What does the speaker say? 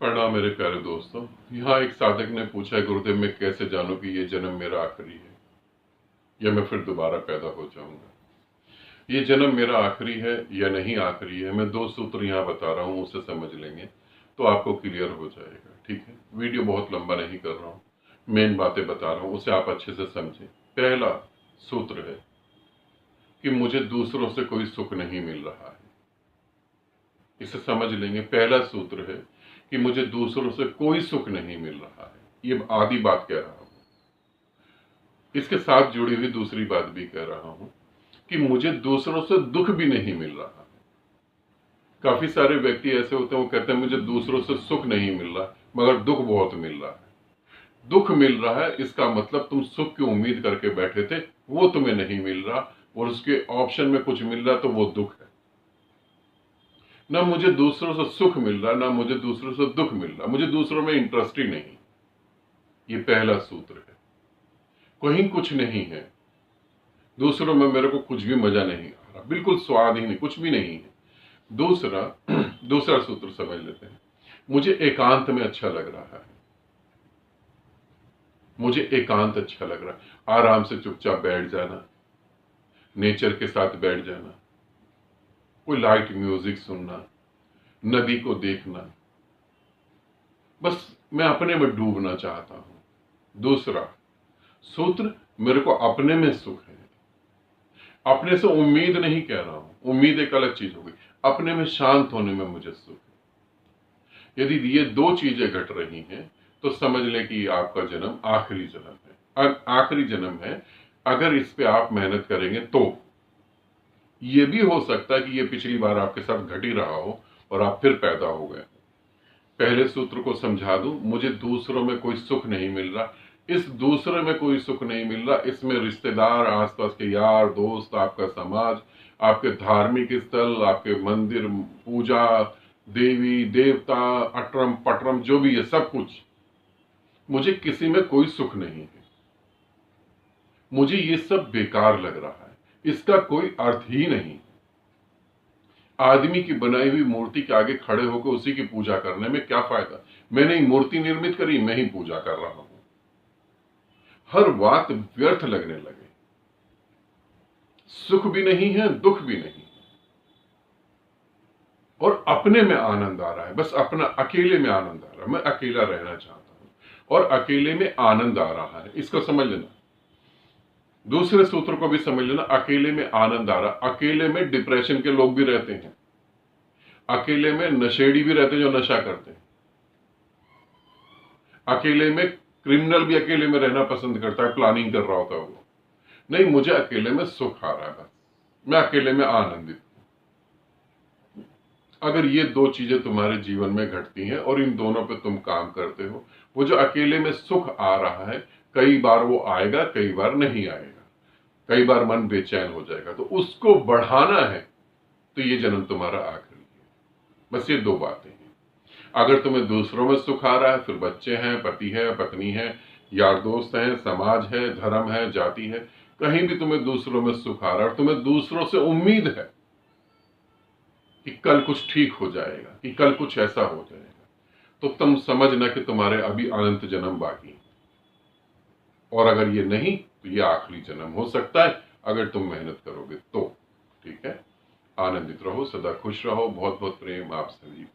प्रणाम मेरे प्यारे दोस्तों। यहाँ एक साधक ने पूछा है, गुरुदेव मैं कैसे जानूं कि ये जन्म मेरा आखिरी है या मैं फिर दोबारा पैदा हो जाऊंगा। ये जन्म मेरा आखिरी है या नहीं आखिरी है, मैं दो सूत्र यहाँ बता रहा हूँ, उसे समझ लेंगे तो आपको क्लियर हो जाएगा। ठीक है, वीडियो बहुत लंबा नहीं कर रहा हूँ, मेन बातें बता रहा हूँ, उसे आप अच्छे से समझें। पहला सूत्र है कि मुझे दूसरों से कोई सुख नहीं मिल रहा है। इसे समझ लेंगे। पहला सूत्र है कि मुझे दूसरों से कोई सुख नहीं मिल रहा है। ये आधी बात कह रहा हूं। इसके साथ जुड़ी हुई दूसरी बात भी कह रहा हूं कि मुझे दूसरों से दुख भी नहीं मिल रहा है। काफी सारे व्यक्ति ऐसे होते हैं, वो कहते हैं मुझे दूसरों से सुख नहीं मिल रहा मगर दुख बहुत मिल रहा है। दुख मिल रहा है इसका मतलब तुम सुख की उम्मीद करके बैठे थे, वो तुम्हें नहीं मिल रहा, और उसके ऑप्शन में कुछ मिल रहा तो वो दुख है। ना मुझे दूसरों से सुख मिल रहा, ना मुझे दूसरों से दुख मिल रहा, मुझे दूसरों में इंटरेस्ट ही नहीं। ये पहला सूत्र है। कहीं कुछ नहीं है, दूसरों में मेरे को कुछ भी मजा नहीं आ रहा, बिल्कुल स्वाद ही नहीं, कुछ भी नहीं है। दूसरा दूसरा सूत्र समझ लेते हैं। मुझे एकांत में अच्छा लग रहा है, मुझे एकांत अच्छा लग रहा है। आराम से चुपचाप बैठ जाना, नेचर के साथ बैठ जाना, कोई लाइट म्यूजिक सुनना, नदी को देखना, बस मैं अपने में डूबना चाहता हूं। दूसरा सूत्र, मेरे को अपने में सुख है। अपने से उम्मीद नहीं कह रहा हूं, उम्मीद एक अलग चीज होगी, अपने में शांत होने में मुझे सुख है। यदि ये दो चीजें घट रही हैं तो समझ लें कि आपका जन्म आखिरी जन्म है। आखिरी जन्म है। अगर इस पे आप मेहनत करेंगे तो ये भी हो सकता है कि ये पिछली बार आपके साथ घट ही रहा हो और आप फिर पैदा हो गए। पहले सूत्र को समझा दूं, मुझे दूसरों में कोई सुख नहीं मिल रहा। इस दूसरे में कोई सुख नहीं मिल रहा, इसमें रिश्तेदार, आसपास के यार दोस्त, आपका समाज, आपके धार्मिक स्थल, आपके मंदिर, पूजा, देवी देवता, अटरम पटरम जो भी है सब कुछ, मुझे किसी में कोई सुख नहीं है। मुझे ये सब बेकार लग रहा है, इसका कोई अर्थ ही नहीं। आदमी की बनाई हुई मूर्ति के आगे खड़े होकर उसी की पूजा करने में क्या फायदा। मैंने मूर्ति निर्मित करी, मैं ही पूजा कर रहा हूं। हर बात व्यर्थ लगने लगे, सुख भी नहीं है, दुख भी नहीं, और अपने में आनंद आ रहा है। बस अपना अकेले में आनंद आ रहा है, मैं अकेला रहना चाहता हूं और अकेले में आनंद आ रहा है। इसको समझ लेना। दूसरे सूत्र को भी समझ लेना। अकेले में आनंद आ रहा, अकेले में डिप्रेशन के लोग भी रहते हैं, अकेले में नशेड़ी भी रहते हैं जो नशा करते हैं, अकेले में क्रिमिनल भी अकेले में रहना पसंद करता है, प्लानिंग कर रहा होता है वो। नहीं, मुझे अकेले में सुख आ रहा है, बस मैं अकेले में आनंदित हूं। अगर ये दो चीजें तुम्हारे जीवन में घटती हैं और इन दोनों पे तुम काम करते हो, वो जो अकेले में सुख आ रहा है, कई बार वो आएगा, कई बार नहीं आएगा, कई बार मन बेचैन हो जाएगा, तो उसको बढ़ाना है तो ये जन्म तुम्हारा आखिरी है। बस ये दो बातें हैं। अगर तुम्हें दूसरों में सुख आ रहा है, फिर बच्चे हैं, पति है, पत्नी है, यार दोस्त हैं, समाज है, धर्म है, जाति है, कहीं भी तुम्हें दूसरों में सुख आ रहा है और तुम्हें दूसरों से उम्मीद है कि कल कुछ ठीक हो जाएगा, कि कल कुछ ऐसा हो जाएगा, तो तुम समझना कि तुम्हारे अभी अनंत जन्म बाकी है। और अगर ये नहीं तो ये आखिरी जन्म हो सकता है, अगर तुम मेहनत करोगे तो। ठीक है, आनंदित रहो, सदा खुश रहो। बहुत बहुत प्रेम आप सभी।